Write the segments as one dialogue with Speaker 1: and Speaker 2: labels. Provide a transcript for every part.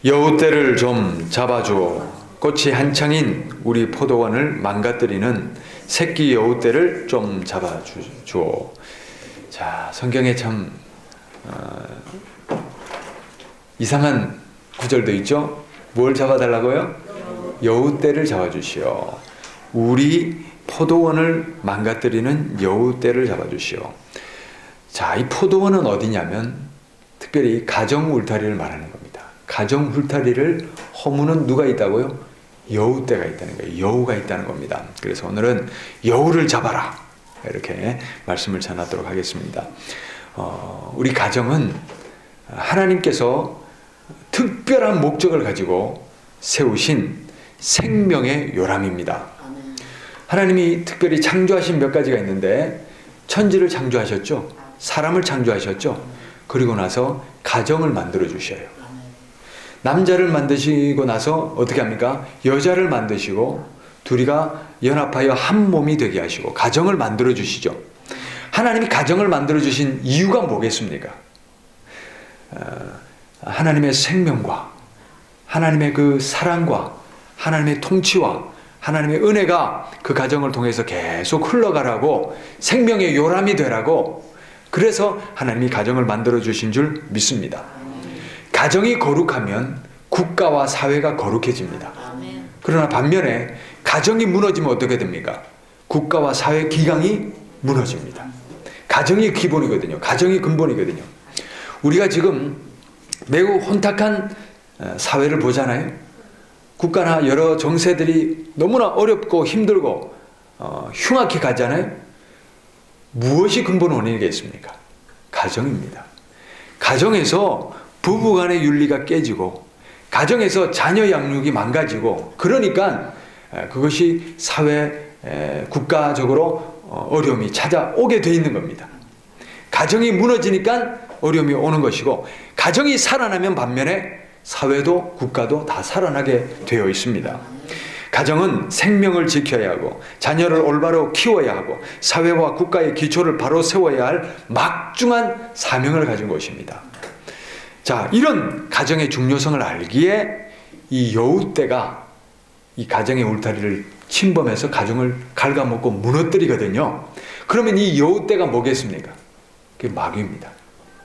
Speaker 1: 여우떼를 좀 잡아주오. 꽃이 한창인 우리 포도원을 망가뜨리는 새끼 여우떼를 좀 잡아주오. 자, 성경에 참 이상한 구절도 있죠. 뭘 잡아달라고요? 여우떼를 잡아주시오. 우리 포도원을 망가뜨리는 여우떼를 잡아주시오. 자, 이 포도원은 어디냐면 특별히 가정 울타리를 말하는 겁니다. 가정 울타리를 허무는 누가 있다고요? 여우떼가 있다는 거예요. 여우가 있다는 겁니다. 그래서 오늘은 여우를 잡아라, 이렇게 말씀을 전하도록 하겠습니다. 우리 가정은 하나님께서 특별한 목적을 가지고 세우신 생명의 요람입니다. 하나님이 특별히 창조하신 몇 가지가 있는데, 천지를 창조하셨죠. 사람을 창조하셨죠. 그리고 나서 가정을 만들어 주셔요. 남자를 만드시고 나서 어떻게 합니까? 여자를 만드시고 둘이가 연합하여 한 몸이 되게 하시고 가정을 만들어 주시죠. 하나님이 가정을 만들어 주신 이유가 뭐겠습니까? 하나님의 생명과 하나님의 그 사랑과 하나님의 통치와 하나님의 은혜가 그 가정을 통해서 계속 흘러가라고, 생명의 요람이 되라고, 그래서 하나님이 가정을 만들어 주신 줄 믿습니다. 가정이 거룩하면 국가와 사회가 거룩해집니다. 그러나 반면에 가정이 무너지면 어떻게 됩니까? 국가와 사회 기강이 무너집니다. 가정이 기본이거든요. 가정이 근본이거든요. 우리가 지금 매우 혼탁한 사회를 보잖아요. 국가나 여러 정세들이 너무나 어렵고 힘들고 흉악해 가잖아요. 무엇이 근본 원인이겠습니까? 가정입니다. 가정에서 부부간의 윤리가 깨지고 가정에서 자녀 양육이 망가지고, 그러니까 그것이 사회, 국가적으로 어려움이 찾아오게 돼 있는 겁니다. 가정이 무너지니까 어려움이 오는 것이고, 가정이 살아나면 반면에 사회도 국가도 다 살아나게 되어 있습니다. 가정은 생명을 지켜야 하고 자녀를 올바로 키워야 하고 사회와 국가의 기초를 바로 세워야 할 막중한 사명을 가진 것입니다. 자, 이런 가정의 중요성을 알기에 이 여우떼가 이 가정의 울타리를 침범해서 가정을 갉아먹고 무너뜨리거든요. 그러면 이 여우떼가 뭐겠습니까? 그게 마귀입니다.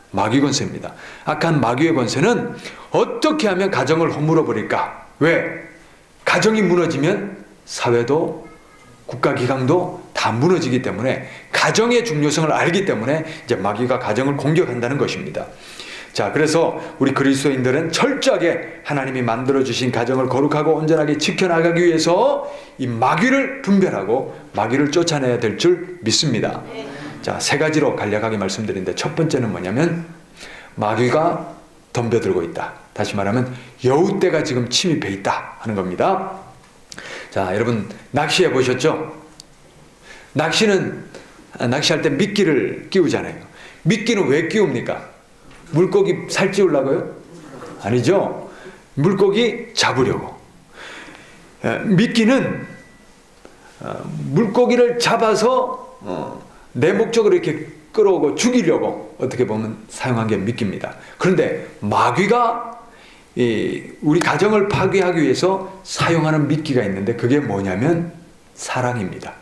Speaker 1: 마귀 권세입니다. 악한 마귀의 권세는 어떻게 하면 가정을 허물어 버릴까? 왜? 가정이 무너지면 사회도 국가기강도 다 무너지기 때문에, 가정의 중요성을 알기 때문에 이제 마귀가 가정을 공격한다는 것입니다. 자, 그래서 우리 그리스도인들은 철저하게 하나님이 만들어주신 가정을 거룩하고 온전하게 지켜나가기 위해서 이 마귀를 분별하고 마귀를 쫓아내야 될 줄 믿습니다. 자, 세 가지로 간략하게 말씀드리는데, 첫 번째는 뭐냐면 마귀가 덤벼들고 있다. 다시 말하면 여우떼가 지금 침입해 있다 하는 겁니다. 자, 여러분 낚시해 보셨죠? 낚시할 때 미끼를 끼우잖아요. 미끼는 왜 끼웁니까? 물고기 살찌우려고요? 아니죠. 물고기 잡으려고. 미끼는 물고기를 잡아서 내 목적으로 이렇게 끌어오고 죽이려고 어떻게 보면 사용한 게 미끼입니다. 그런데 마귀가 우리 가정을 파괴하기 위해서 사용하는 미끼가 있는데, 그게 뭐냐면 사랑입니다.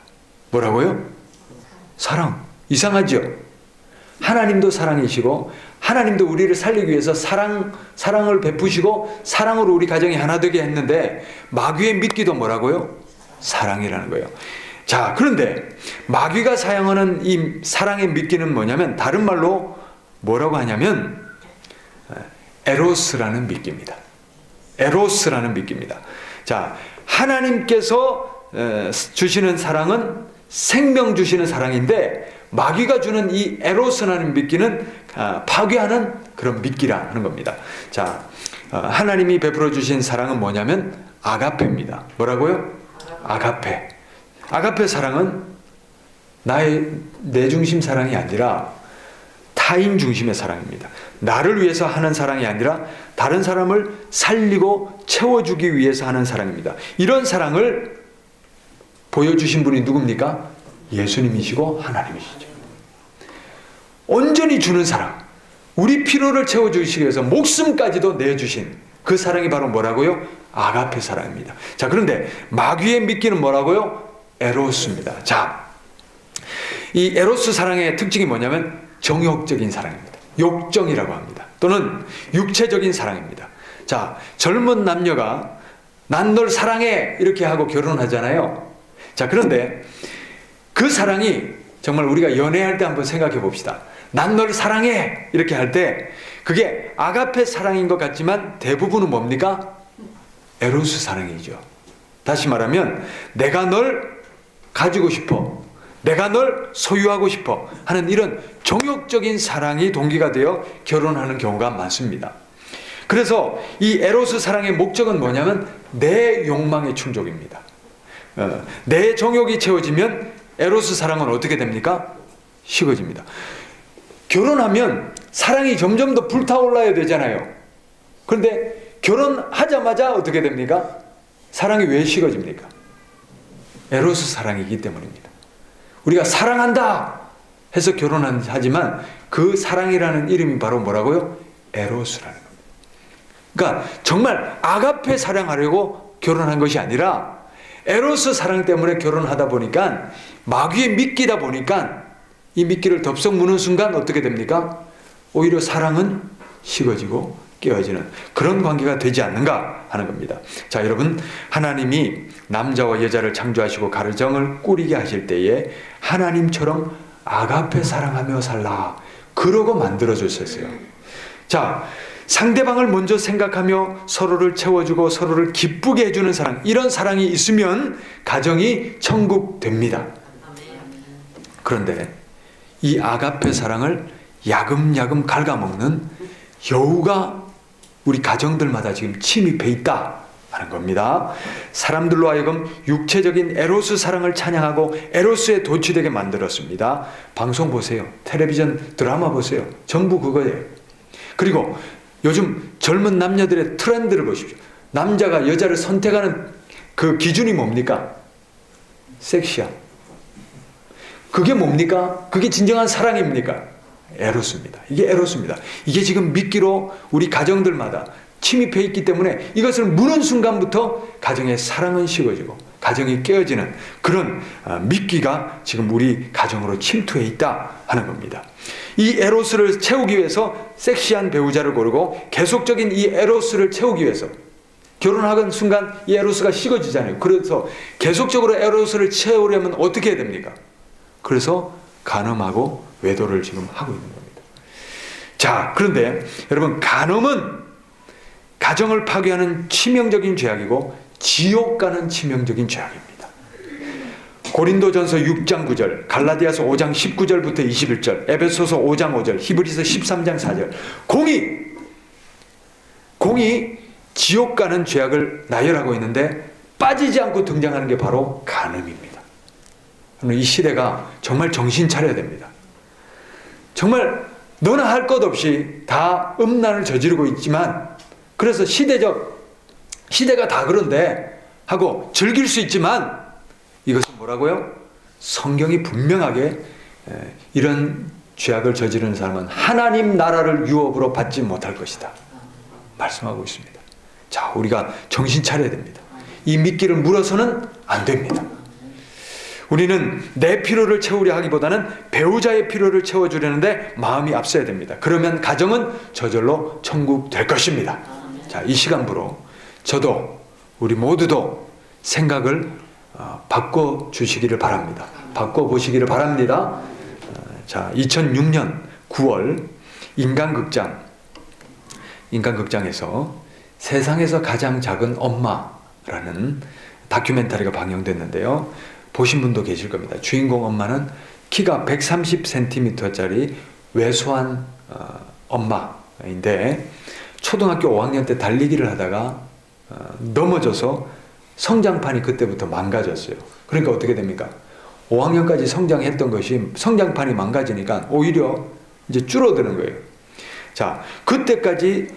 Speaker 1: 뭐라고요? 사랑. 이상하죠? 하나님도 사랑이시고 하나님도 우리를 살리기 위해서 사랑을 베푸시고 사랑으로 우리 가정이 하나 되게 했는데, 마귀의 미끼도 뭐라고요? 사랑이라는 거예요. 자, 그런데 마귀가 사용하는 이 사랑의 미끼는 뭐냐면, 다른 말로 뭐라고 하냐면 에로스라는 미끼입니다. 에로스라는 미끼입니다. 자, 하나님께서 주시는 사랑은 생명 주시는 사랑인데, 마귀가 주는 이 에로스라는 미끼는 파괴하는 그런 미끼라는 겁니다. 자, 하나님이 베풀어 주신 사랑은 뭐냐면 아가페입니다. 뭐라고요? 아가페. 아가페 사랑은 내 중심 사랑이 아니라 타인 중심의 사랑입니다. 나를 위해서 하는 사랑이 아니라 다른 사람을 살리고 채워주기 위해서 하는 사랑입니다. 이런 사랑을 보여주신 분이 누굽니까? 예수님이시고 하나님이시죠. 온전히 주는 사랑, 우리 필요를 채워주시기 위해서 목숨까지도 내주신 그 사랑이 바로 뭐라고요? 아가페 사랑입니다. 자, 그런데 마귀의 미끼는 뭐라고요? 에로스입니다. 자, 이 에로스 사랑의 특징이 뭐냐면 정욕적인 사랑입니다. 욕정이라고 합니다. 또는 육체적인 사랑입니다. 자, 젊은 남녀가 난 널 사랑해 이렇게 하고 결혼하잖아요. 자, 그런데 그 사랑이 정말 우리가 연애할 때 한번 생각해 봅시다. 난 널 사랑해 이렇게 할 때 그게 아가페 사랑인 것 같지만 대부분은 뭡니까? 에로스 사랑이죠. 다시 말하면 내가 널 가지고 싶어, 내가 널 소유하고 싶어 하는 이런 정욕적인 사랑이 동기가 되어 결혼하는 경우가 많습니다. 그래서 이 에로스 사랑의 목적은 뭐냐면 내 욕망의 충족입니다. 내 정욕이 채워지면 에로스 사랑은 어떻게 됩니까? 식어집니다. 결혼하면 사랑이 점점 더 불타올라야 되잖아요. 그런데 결혼하자마자 어떻게 됩니까? 사랑이 왜 식어집니까? 에로스 사랑이기 때문입니다. 우리가 사랑한다 해서 결혼하지만 그 사랑이라는 이름이 바로 뭐라고요? 에로스라는 겁니다. 그러니까 정말 아가페 사랑하려고 결혼한 것이 아니라 에로스 사랑 때문에 결혼하다 보니까 마귀의 미끼다 보니까 이 미끼를 덥석 무는 순간 어떻게 됩니까? 오히려 사랑은 식어지고 깨어지는 그런 관계가 되지 않는가 하는 겁니다. 자, 여러분, 하나님이 남자와 여자를 창조하시고 가정을 꾸리게 하실 때에 하나님처럼 아가페 사랑하며 살라 그러고 만들어주셨어요. 자, 상대방을 먼저 생각하며 서로를 채워주고 서로를 기쁘게 해주는 사랑, 이런 사랑이 있으면 가정이 천국 됩니다. 그런데 이 아가페 사랑을 야금야금 갉아먹는 여우가 우리 가정들마다 지금 침입해 있다 하는 겁니다. 사람들로 하여금 육체적인 에로스 사랑을 찬양하고 에로스에 도취되게 만들었습니다. 방송 보세요. 텔레비전 드라마 보세요. 전부 그거예요. 그리고 요즘 젊은 남녀들의 트렌드를 보십시오. 남자가 여자를 선택하는 그 기준이 뭡니까? 섹시함. 그게 뭡니까? 그게 진정한 사랑입니까? 에로스입니다. 이게 에로스입니다. 이게 지금 미끼로 우리 가정들마다 침입해 있기 때문에 이것을 무는 순간부터 가정의 사랑은 식어지고 가정이 깨어지는 그런 미끼가 지금 우리 가정으로 침투해 있다 하는 겁니다. 이 에로스를 채우기 위해서 섹시한 배우자를 고르고 계속적인 이 에로스를 채우기 위해서 결혼하는 순간 이 에로스가 식어지잖아요. 그래서 계속적으로 에로스를 채우려면 어떻게 해야 됩니까? 그래서 간음하고 외도를 지금 하고 있는 겁니다. 자, 그런데 여러분, 간음은 가정을 파괴하는 치명적인 죄악이고 지옥 가는 치명적인 죄악입니다. 고린도전서 6장 9절, 갈라디아서 5장 19절부터 21절, 에베소서 5장 5절, 히브리서 13장 4절. 공이 지옥 가는 죄악을 나열하고 있는데 빠지지 않고 등장하는 게 바로 간음입니다. 이 시대가 정말 정신 차려야 됩니다. 정말 너나 할 것 없이 다 음란을 저지르고 있지만, 그래서 시대가 다 그런데 하고 즐길 수 있지만, 이것은 뭐라고요? 성경이 분명하게 이런 죄악을 저지르는 사람은 하나님 나라를 유업으로 받지 못할 것이다 말씀하고 있습니다. 자, 우리가 정신 차려야 됩니다. 이 미끼를 물어서는 안 됩니다. 우리는 내 필요를 채우려 하기보다는 배우자의 필요를 채워주려는데 마음이 앞서야 됩니다. 그러면 가정은 저절로 천국 될 것입니다. 자, 이 시간부로 저도 우리 모두도 생각을 바꿔주시기를 바랍니다. 바꿔보시기를 바랍니다. 자, 2006년 9월 인간극장에서 세상에서 가장 작은 엄마라는 다큐멘터리가 방영됐는데요. 보신 분도 계실 겁니다. 주인공 엄마는 키가 130cm짜리 왜소한 엄마인데 초등학교 5학년 때 달리기를 하다가 넘어져서 성장판이 그때부터 망가졌어요. 그러니까 어떻게 됩니까? 5학년까지 성장했던 것이 성장판이 망가지니까 오히려 이제 줄어드는 거예요. 자, 그때까지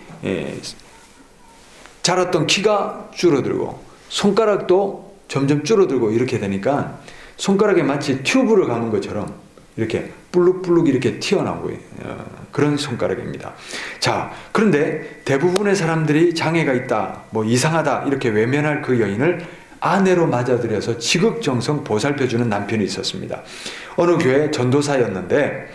Speaker 1: 자랐던 키가 줄어들고 손가락도 점점 줄어들고 이렇게 되니까 손가락에 마치 튜브를 감은 것처럼 이렇게 불룩불룩 이렇게 튀어나오고 그런 손가락입니다. 자, 그런데 대부분의 사람들이 장애가 있다, 뭐 이상하다 이렇게 외면할 그 여인을 아내로 맞아들여서 지극정성 보살펴주는 남편이 있었습니다. 어느 교회 전도사였는데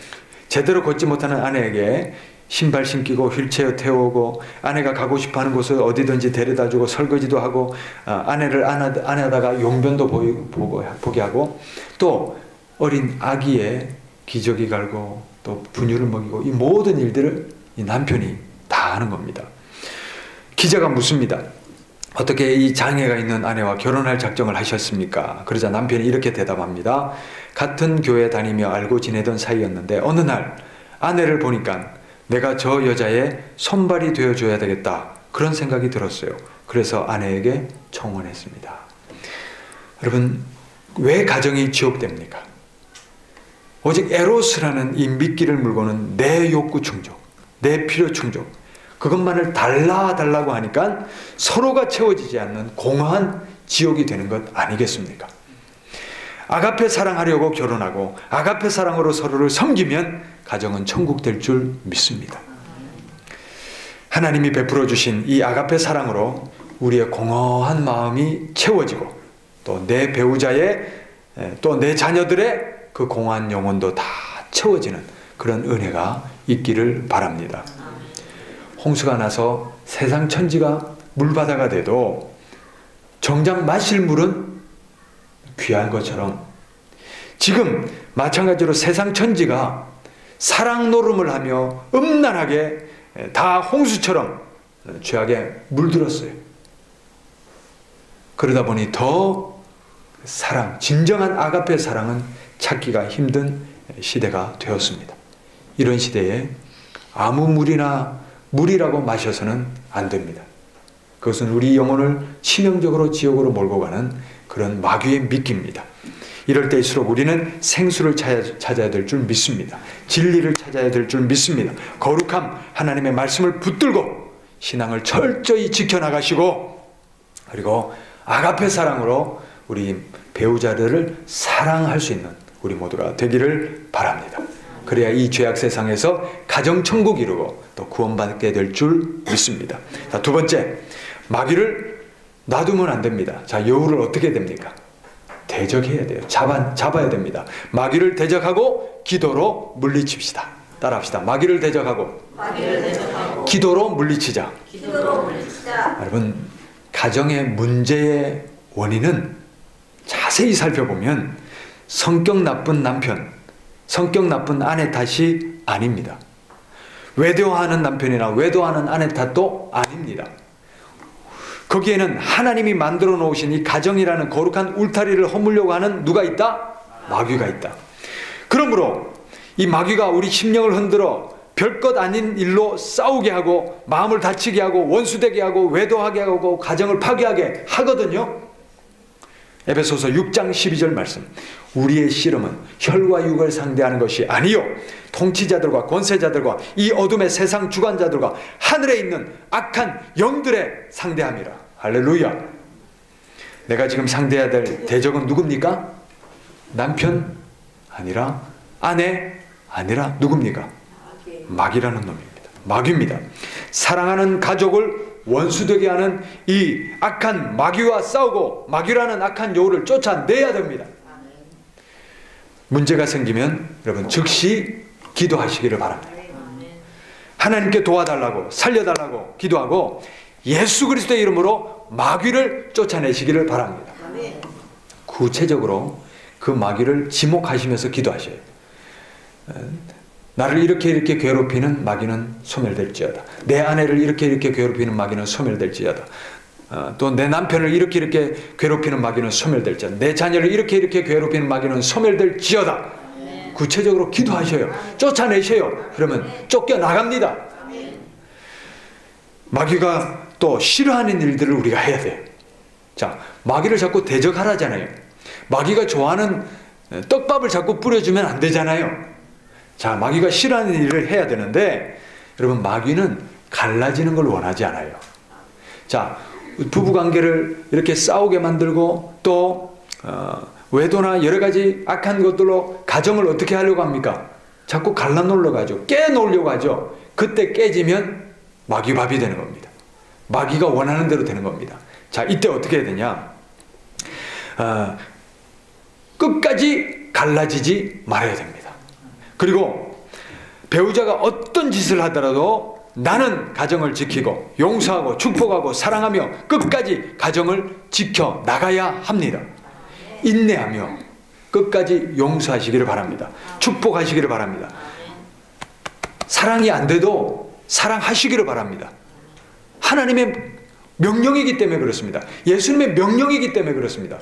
Speaker 1: 제대로 걷지 못하는 아내에게 신발 신기고 휠체어 태우고, 아내가 가고 싶어하는 곳을 어디든지 데려다주고 설거지도 하고, 아내를 안에다가 용변도 보게 하고, 또 어린 아기의 기저귀 갈고 또 분유를 먹이고, 이 모든 일들을 이 남편이 다 하는 겁니다. 기자가 묻습니다. 어떻게 이 장애가 있는 아내와 결혼할 작정을 하셨습니까? 그러자 남편이 이렇게 대답합니다. 같은 교회 다니며 알고 지내던 사이였는데 어느 날 아내를 보니까 내가 저 여자의 손발이 되어줘야 되겠다, 그런 생각이 들었어요. 그래서 아내에게 청혼했습니다. 여러분, 왜 가정이 지옥됩니까? 오직 에로스라는 이 미끼를 물고는 내 욕구 충족, 내 필요 충족, 그것만을 달라고 하니까 서로가 채워지지 않는 공허한 지옥이 되는 것 아니겠습니까? 아가페 사랑하려고 결혼하고 아가페 사랑으로 서로를 섬기면 가정은 천국 될 줄 믿습니다. 하나님이 베풀어 주신 이 아가페 사랑으로 우리의 공허한 마음이 채워지고, 또 내 배우자의, 또 내 자녀들의 그 공허한 영혼도 다 채워지는 그런 은혜가 있기를 바랍니다. 홍수가 나서 세상 천지가 물바다가 돼도 정작 마실 물은 귀한 것처럼, 지금 마찬가지로 세상 천지가 사랑 노름을 하며 음란하게 다 홍수처럼 죄악에 물들었어요. 그러다 보니 더 사랑, 진정한 아가페 사랑은 찾기가 힘든 시대가 되었습니다. 이런 시대에 아무 물이라고 마셔서는 안 됩니다. 그것은 우리 영혼을 치명적으로 지옥으로 몰고 가는 그런 마귀의 미끼입니다. 이럴 때일수록 우리는 생수를 찾아야 될 줄 믿습니다. 진리를 찾아야 될 줄 믿습니다. 거룩함, 하나님의 말씀을 붙들고 신앙을 철저히 지켜나가시고, 그리고 아가페 사랑으로 우리 배우자들을 사랑할 수 있는 우리 모두가 되기를 바랍니다. 그래야 이 죄악 세상에서 가정천국 이루고 또 구원받게 될 줄 믿습니다. 자, 두 번째, 마귀를 놔두면 안 됩니다. 자, 여우를 어떻게 됩니까? 대적해야 돼요. 잡아야 됩니다. 마귀를 대적하고 기도로 물리칩시다. 따라합시다. 마귀를 대적하고 기도로 물리치자. 여러분, 가정의 문제의 원인은 자세히 살펴보면 성격 나쁜 남편, 성격 나쁜 아내 탓이 아닙니다. 외도하는 남편이나 외도하는 아내 탓도 아닙니다. 거기에는 하나님이 만들어 놓으신 이 가정이라는 거룩한 울타리를 허물려고 하는 누가 있다? 마귀가 있다. 그러므로 이 마귀가 우리 심령을 흔들어 별것 아닌 일로 싸우게 하고, 마음을 다치게 하고, 원수되게 하고, 외도하게 하고, 가정을 파괴하게 하거든요. 에베소서 6장 12절 말씀. 우리의 씨름은 혈과 육을 상대하는 것이 아니요 통치자들과 권세자들과 이 어둠의 세상 주관자들과 하늘에 있는 악한 영들의 상대함이라. 할렐루야. 내가 지금 상대해야 될 대적은 누굽니까? 남편 아니라, 아내 아니라 누굽니까? 마귀라는 놈입니다. 마귀입니다. 사랑하는 가족을 원수되게 하는 이 악한 마귀와 싸우고 마귀라는 악한 여우를 쫓아내야 됩니다. 문제가 생기면 여러분 즉시 기도하시기를 바랍니다. 하나님께 도와달라고, 살려달라고 기도하고 예수 그리스도의 이름으로 마귀를 쫓아내시기를 바랍니다. 구체적으로 그 마귀를 지목하시면서 기도하셔요. 나를 이렇게 괴롭히는 마귀는 소멸될지어다. 내 아내를 이렇게 괴롭히는 마귀는 소멸될지어다. 또 내 남편을 이렇게 괴롭히는 마귀는 소멸될지어다. 내 자녀를 이렇게 괴롭히는 마귀는 소멸될지어다. 구체적으로 기도하셔요. 쫓아내셔요. 그러면 쫓겨나갑니다. 마귀가 또 싫어하는 일들을 우리가 해야 돼요. 자, 마귀를 자꾸 대적하라잖아요. 마귀가 좋아하는 떡밥을 자꾸 뿌려주면 안 되잖아요. 자, 마귀가 싫어하는 일을 해야 되는데, 여러분, 마귀는 갈라지는 걸 원하지 않아요. 자, 부부관계를 이렇게 싸우게 만들고 또 외도나 여러 가지 악한 것들로 가정을 어떻게 하려고 합니까? 자꾸 갈라놓으려고 하죠. 깨놓으려고 하죠. 그때 깨지면 마귀밥이 되는 겁니다. 마귀가 원하는 대로 되는 겁니다. 자, 이때 어떻게 해야 되냐? 끝까지 갈라지지 말아야 됩니다. 그리고 배우자가 어떤 짓을 하더라도 나는 가정을 지키고 용서하고 축복하고 사랑하며 끝까지 가정을 지켜 나가야 합니다. 인내하며 끝까지 용서하시기를 바랍니다. 축복하시기를 바랍니다. 사랑이 안 돼도 사랑하시기를 바랍니다. 하나님의 명령이기 때문에 그렇습니다. 예수님의 명령이기 때문에 그렇습니다.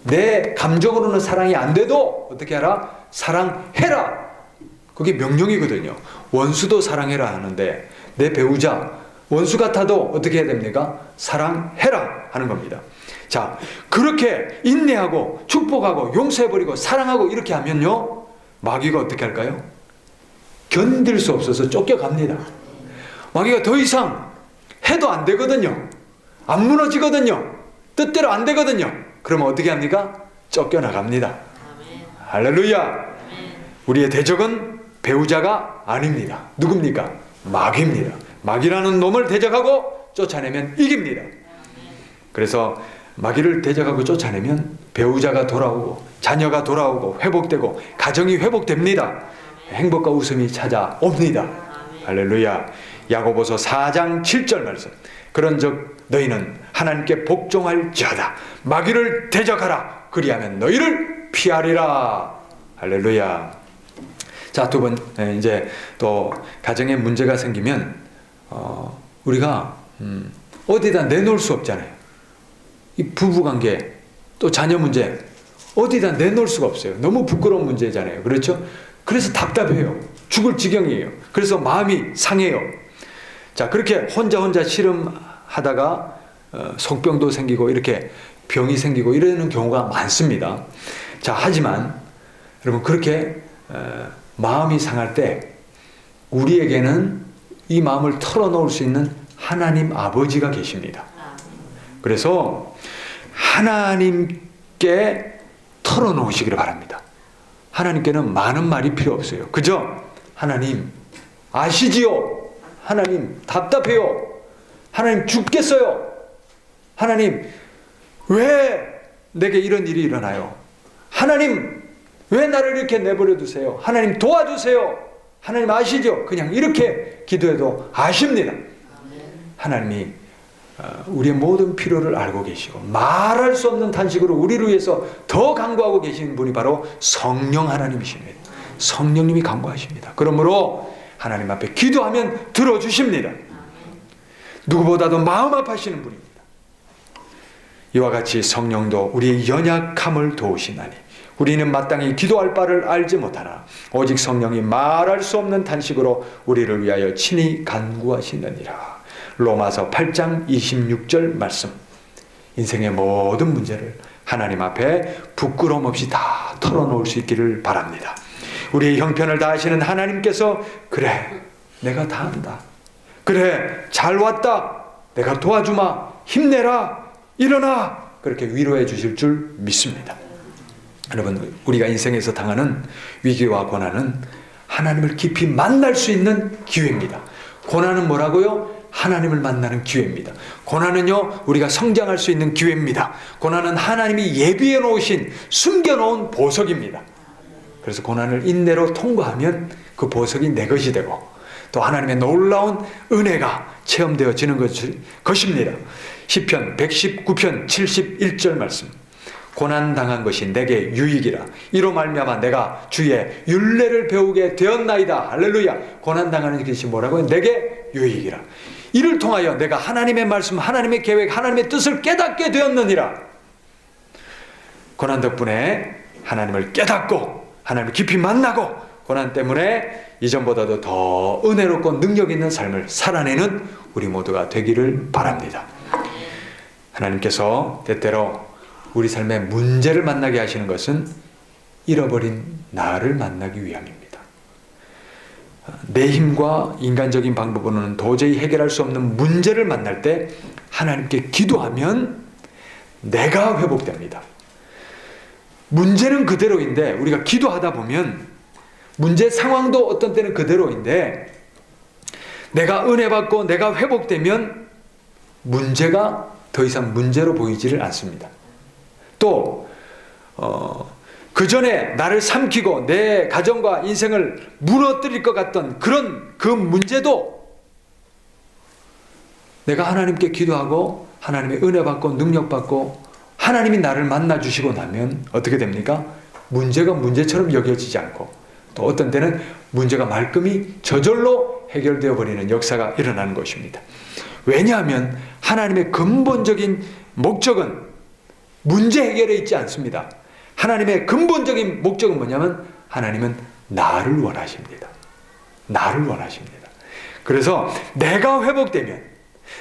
Speaker 1: 내 감정으로는 사랑이 안 돼도 어떻게 하라? 사랑해라. 그게 명령이거든요. 원수도 사랑해라 하는데 내 배우자 원수 같아도 어떻게 해야 됩니까? 사랑해라 하는 겁니다. 자, 그렇게 인내하고 축복하고 용서해버리고 사랑하고 이렇게 하면요, 마귀가 어떻게 할까요? 견딜 수 없어서 쫓겨갑니다. 마귀가 더 이상 해도 안 되거든요. 안 무너지거든요. 뜻대로 안 되거든요. 그러면 어떻게 합니까? 쫓겨나갑니다. 할렐루야. 우리의 대적은 배우자가 아닙니다. 누굽니까? 마귀입니다. 마귀라는 놈을 대적하고 쫓아내면 이깁니다. 그래서 마귀를 대적하고 쫓아내면 배우자가 돌아오고 자녀가 돌아오고 회복되고 가정이 회복됩니다. 행복과 웃음이 찾아옵니다. 할렐루야. 야고보서 4장 7절 말씀. 그런즉 너희는 하나님께 복종할지어다. 마귀를 대적하라. 그리하면 너희를 피하리라. 할렐루야. 자, 두 번, 이제 또 가정에 문제가 생기면 우리가 어디다 내놓을 수 없잖아요. 이 부부관계 또 자녀 문제 어디다 내놓을 수가 없어요. 너무 부끄러운 문제잖아요. 그렇죠? 그래서 답답해요. 죽을 지경이에요. 그래서 마음이 상해요. 자, 그렇게 혼자 씨름하다가 속병도 생기고 이렇게 병이 생기고 이러는 경우가 많습니다. 자, 하지만 여러분 그렇게 마음이 상할 때 우리에게는 이 마음을 털어놓을 수 있는 하나님 아버지가 계십니다. 그래서 하나님께 털어놓으시기를 바랍니다. 하나님께는 많은 말이 필요 없어요. 그죠? 하나님 아시지요? 하나님 답답해요. 하나님 죽겠어요. 하나님 왜 내게 이런 일이 일어나요? 하나님 왜 나를 이렇게 내버려 두세요? 하나님 도와주세요. 하나님 아시죠? 그냥 이렇게 기도해도 아십니다. 하나님이 우리의 모든 필요를 알고 계시고 말할 수 없는 탄식으로 우리를 위해서 더 간구하고 계시는 분이 바로 성령 하나님이십니다. 성령님이 간구하십니다. 그러므로 하나님 앞에 기도하면 들어주십니다. 누구보다도 마음 아파하시는 분입니다. 이와 같이 성령도 우리의 연약함을 도우시나니 우리는 마땅히 기도할 바를 알지 못하나 오직 성령이 말할 수 없는 탄식으로 우리를 위하여 친히 간구하시느니라. 로마서 8장 26절 말씀. 인생의 모든 문제를 하나님 앞에 부끄러움 없이 다 털어놓을 수 있기를 바랍니다. 우리의 형편을 다하시는 하나님께서 그래 내가 다 한다. 그래 잘 왔다. 내가 도와주마. 힘내라. 일어나. 그렇게 위로해 주실 줄 믿습니다. 여러분 우리가 인생에서 당하는 위기와 고난은 하나님을 깊이 만날 수 있는 기회입니다. 고난은 뭐라고요? 하나님을 만나는 기회입니다. 고난은요 우리가 성장할 수 있는 기회입니다. 고난은 하나님이 예비해 놓으신 숨겨놓은 보석입니다. 그래서 고난을 인내로 통과하면 그 보석이 내 것이 되고 또 하나님의 놀라운 은혜가 체험되어지는 것입니다. 시편 119편 71절 말씀. 고난당한 것이 내게 유익이라. 이로 말미암아 내가 주의 율례를 배우게 되었나이다. 할렐루야. 고난당하는 것이 뭐라고요? 내게 유익이라. 이를 통하여 내가 하나님의 말씀, 하나님의 계획, 하나님의 뜻을 깨닫게 되었느니라. 고난 덕분에 하나님을 깨닫고 하나님을 깊이 만나고 고난 때문에 이전보다도 더 은혜롭고 능력 있는 삶을 살아내는 우리 모두가 되기를 바랍니다. 하나님께서 때때로 우리 삶의 문제를 만나게 하시는 것은 잃어버린 나를 만나기 위함입니다. 내 힘과 인간적인 방법으로는 도저히 해결할 수 없는 문제를 만날 때 하나님께 기도하면 내가 회복됩니다. 문제는 그대로인데 우리가 기도하다 보면 문제 상황도 어떤 때는 그대로인데 내가 은혜 받고 내가 회복되면 문제가 더 이상 문제로 보이지를 않습니다. 또 그 전에 나를 삼키고 내 가정과 인생을 무너뜨릴 것 같던 그런 그 문제도 내가 하나님께 기도하고 하나님의 은혜 받고 능력 받고 하나님이 나를 만나 주시고 나면 어떻게 됩니까? 문제가 문제처럼 여겨지지 않고 또 어떤 때는 문제가 말끔히 저절로 해결되어 버리는 역사가 일어나는 것입니다. 왜냐하면 하나님의 근본적인 목적은 문제 해결에 있지 않습니다. 하나님의 근본적인 목적은 뭐냐면 하나님은 나를 원하십니다. 나를 원하십니다. 그래서 내가 회복되면,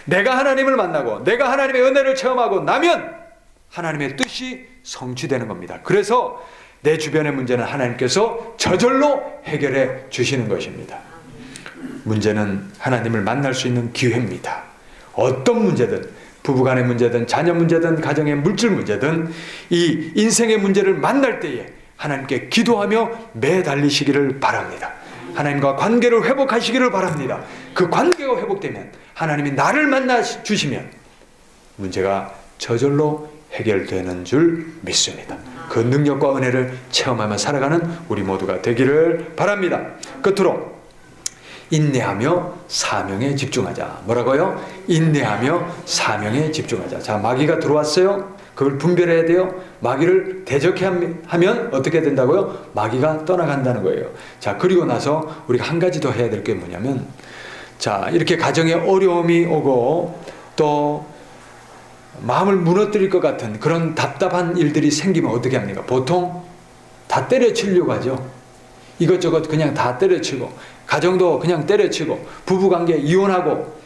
Speaker 1: 내가 하나님을 만나고 내가 하나님의 은혜를 체험하고 나면 하나님의 뜻이 성취되는 겁니다. 그래서 내 주변의 문제는 하나님께서 저절로 해결해 주시는 것입니다. 문제는 하나님을 만날 수 있는 기회입니다. 어떤 문제든, 부부간의 문제든 자녀 문제든 가정의 물질 문제든 이 인생의 문제를 만날 때에 하나님께 기도하며 매달리시기를 바랍니다. 하나님과 관계를 회복하시기를 바랍니다. 그 관계가 회복되면 하나님이 나를 만나 주시면 문제가 저절로 해결되는 줄 믿습니다. 그 능력과 은혜를 체험하며 살아가는 우리 모두가 되기를 바랍니다. 끝으로 인내하며 사명에 집중하자. 뭐라고요? 인내하며 사명에 집중하자. 자, 마귀가 들어왔어요. 그걸 분별해야 돼요. 마귀를 대적하면 어떻게 된다고요? 마귀가 떠나간다는 거예요. 자, 그리고 나서 우리가 한 가지 더 해야 될 게 뭐냐면, 자, 이렇게 가정에 어려움이 오고 또 마음을 무너뜨릴 것 같은 그런 답답한 일들이 생기면 어떻게 합니까? 보통 다 때려치려고 하죠. 이것저것 그냥 다 때려치고, 가정도 그냥 때려치고, 부부관계 이혼하고,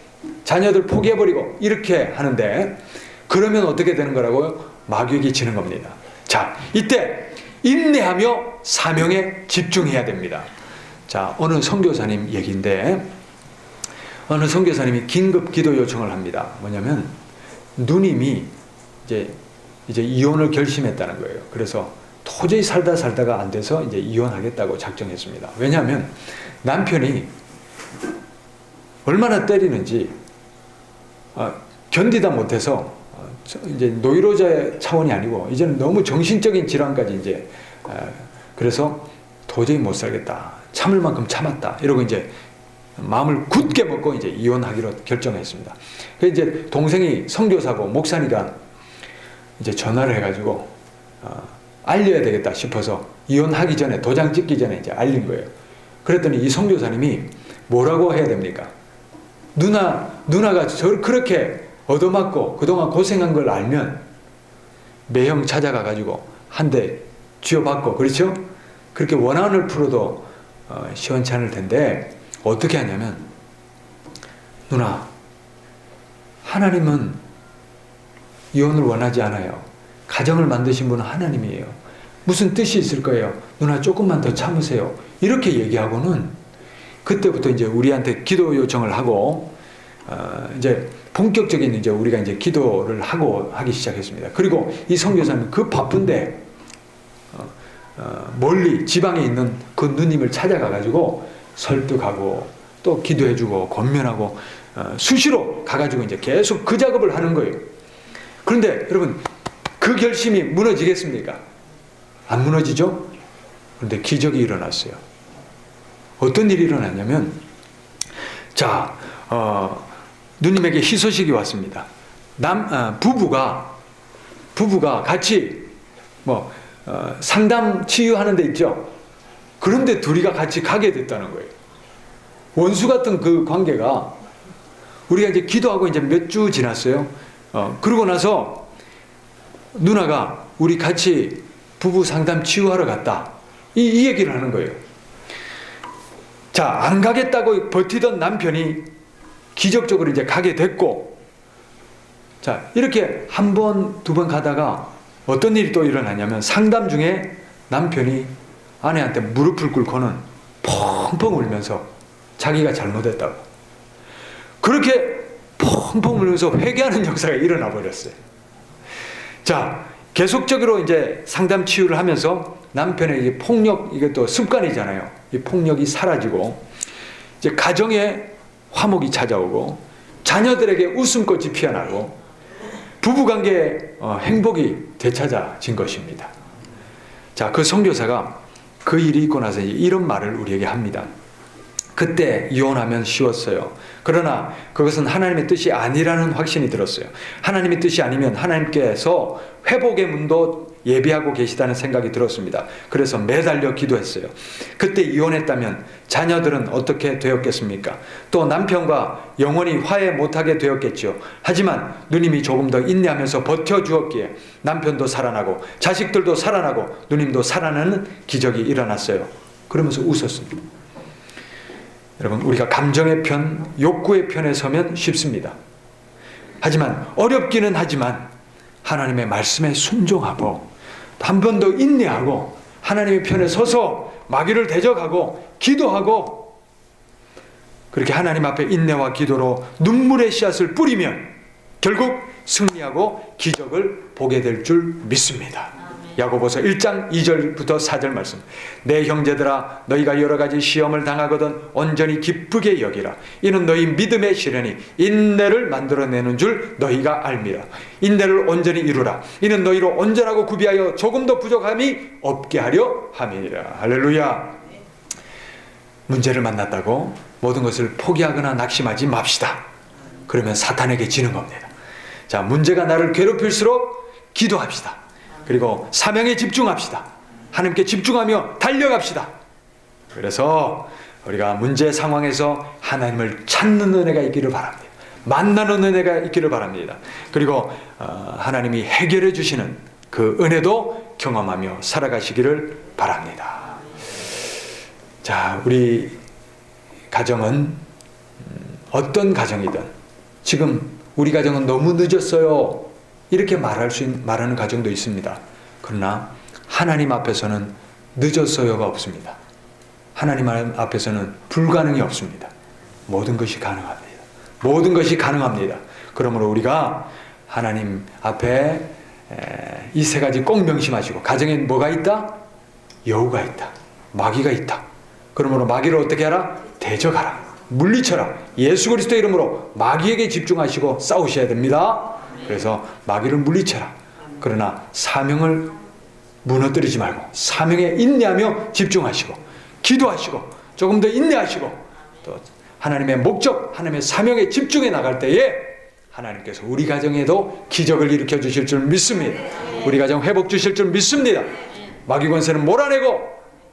Speaker 1: 자녀들 포기해버리고 이렇게 하는데, 그러면 어떻게 되는 거라고요? 마귀에게 지는 겁니다. 자, 이때 인내하며 사명에 집중해야 됩니다. 자, 어느 선교사님 얘기인데, 어느 선교사님이 긴급 기도 요청을 합니다. 뭐냐면 누님이 이제 이혼을 결심했다는 거예요. 그래서 도저히 살다가 안 돼서 이제 이혼하겠다고 작정했습니다. 왜냐하면 남편이 얼마나 때리는지 견디다 못해서 이제 노이로제 차원이 아니고 이제는 너무 정신적인 질환까지 이제 그래서 도저히 못 살겠다. 참을 만큼 참았다. 이러고 이제 마음을 굳게 먹고 이제 이혼하기로 결정했습니다. 그래서 이제 동생이 선교사고 목사니까 이제 전화를 해가지고 알려야 되겠다 싶어서 이혼하기 전에 도장 찍기 전에 이제 알린 거예요. 그랬더니 이 선교사님이 뭐라고 해야 됩니까? 누나가 저를 그렇게 얻어맞고 그동안 고생한 걸 알면 매형 찾아가가지고 한 대 쥐어받고, 그렇죠? 그렇게 원한을 풀어도 시원찮을 텐데 어떻게 하냐면, 누나, 하나님은 이혼을 원하지 않아요. 가정을 만드신 분은 하나님이에요. 무슨 뜻이 있을 거예요. 누나 조금만 더 참으세요. 이렇게 얘기하고는 그때부터 이제 우리한테 기도 요청을 하고 이제 본격적인 이제 우리가 이제 기도를 하기 시작했습니다. 그리고 이 선교사는 그 바쁜데 멀리 지방에 있는 그 누님을 찾아가 가지고 설득하고 또 기도해주고 권면하고 수시로 가가지고 이제 계속 그 작업을 하는 거예요. 그런데 여러분, 그 결심이 무너지겠습니까? 안 무너지죠? 그런데 기적이 일어났어요. 어떤 일이 일어났냐면, 자, 누님에게 희소식이 왔습니다. 부부가 같이 상담 치유하는 데 있죠. 그런데 둘이가 같이 가게 됐다는 거예요. 원수 같은 그 관계가, 우리가 이제 기도하고 이제 몇 주 지났어요. 그러고 나서 누나가 우리 같이 부부 상담 치유하러 갔다. 이 얘기를 하는 거예요. 자, 안 가겠다고 버티던 남편이 기적적으로 이제 가게 됐고, 자, 이렇게 한 번, 두 번 가다가 어떤 일이 또 일어나냐면, 상담 중에 남편이 아내한테 무릎을 꿇고는 펑펑 울면서 자기가 잘못했다고, 그렇게 펑펑 울면서 회개하는 역사가 일어나 버렸어요. 자, 계속적으로 이제 상담 치유를 하면서 남편의 이 폭력, 이것도 습관이잖아요. 이 폭력이 사라지고 이제 가정에 화목이 찾아오고 자녀들에게 웃음꽃이 피어나고 부부관계에 행복이 되찾아진 것입니다. 자, 그 선교사가 그 일이 있고 나서 이런 말을 우리에게 합니다. 그때 이혼하면 쉬웠어요. 그러나 그것은 하나님의 뜻이 아니라는 확신이 들었어요. 하나님의 뜻이 아니면 하나님께서 회복의 문도 예비하고 계시다는 생각이 들었습니다. 그래서 매달려 기도했어요. 그때 이혼했다면 자녀들은 어떻게 되었겠습니까? 또 남편과 영원히 화해 못하게 되었겠죠. 하지만 누님이 조금 더 인내하면서 버텨주었기에 남편도 살아나고 자식들도 살아나고 누님도 살아나는 기적이 일어났어요. 그러면서 웃었습니다. 여러분, 우리가 감정의 편, 욕구의 편에 서면 쉽습니다. 하지만 어렵기는 하지만 하나님의 말씀에 순종하고 한 번 더 인내하고 하나님의 편에 서서 마귀를 대적하고 기도하고 그렇게 하나님 앞에 인내와 기도로 눈물의 씨앗을 뿌리면 결국 승리하고 기적을 보게 될 줄 믿습니다. 야고보서 1장 2절부터 4절 말씀. 내 형제들아, 너희가 여러 가지 시험을 당하거든 온전히 기쁘게 여기라. 이는 너희 믿음의 시련이 인내를 만들어내는 줄 너희가 알미라. 인내를 온전히 이루라. 이는 너희로 온전하고 구비하여 조금 더 부족함이 없게 하려 함이니라. 할렐루야. 문제를 만났다고 모든 것을 포기하거나 낙심하지 맙시다. 그러면 사탄에게 지는 겁니다. 자, 문제가 나를 괴롭힐수록 기도합시다. 그리고 사명에 집중합시다. 하나님께 집중하며 달려갑시다. 그래서 우리가 문제 상황에서 하나님을 찾는 은혜가 있기를 바랍니다. 만나는 은혜가 있기를 바랍니다. 그리고 하나님이 해결해 주시는 그 은혜도 경험하며 살아가시기를 바랍니다. 자, 우리 가정은 어떤 가정이든 지금 우리 가정은 너무 늦었어요. 이렇게 말하는 가정도 있습니다. 그러나 하나님 앞에서는 늦었어요가 없습니다. 하나님 앞에서는 불가능이 없습니다. 모든 것이 가능합니다. 모든 것이 가능합니다. 그러므로 우리가 하나님 앞에 이 세 가지 꼭 명심하시고, 가정에 뭐가 있다? 여우가 있다. 마귀가 있다. 그러므로 마귀를 어떻게 하라? 대적하라. 물리쳐라. 예수 그리스도의 이름으로 마귀에게 집중하시고 싸우셔야 됩니다. 그래서 마귀를 물리쳐라. 그러나 사명을 무너뜨리지 말고 사명에 인내하며 집중하시고 기도하시고 조금 더 인내하시고 또 하나님의 목적, 하나님의 사명에 집중해 나갈 때에 하나님께서 우리 가정에도 기적을 일으켜 주실 줄 믿습니다. 우리 가정 회복 주실 줄 믿습니다. 마귀 권세는 몰아내고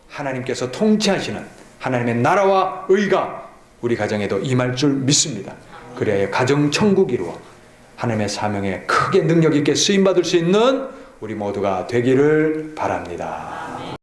Speaker 1: 하나님께서 통치하시는 하나님의 나라와 의가 우리 가정에도 임할 줄 믿습니다. 그래야 가정 천국 이루어 하나님의 사명에 크게 능력 있게 쓰임받을 수 있는 우리 모두가 되기를 바랍니다.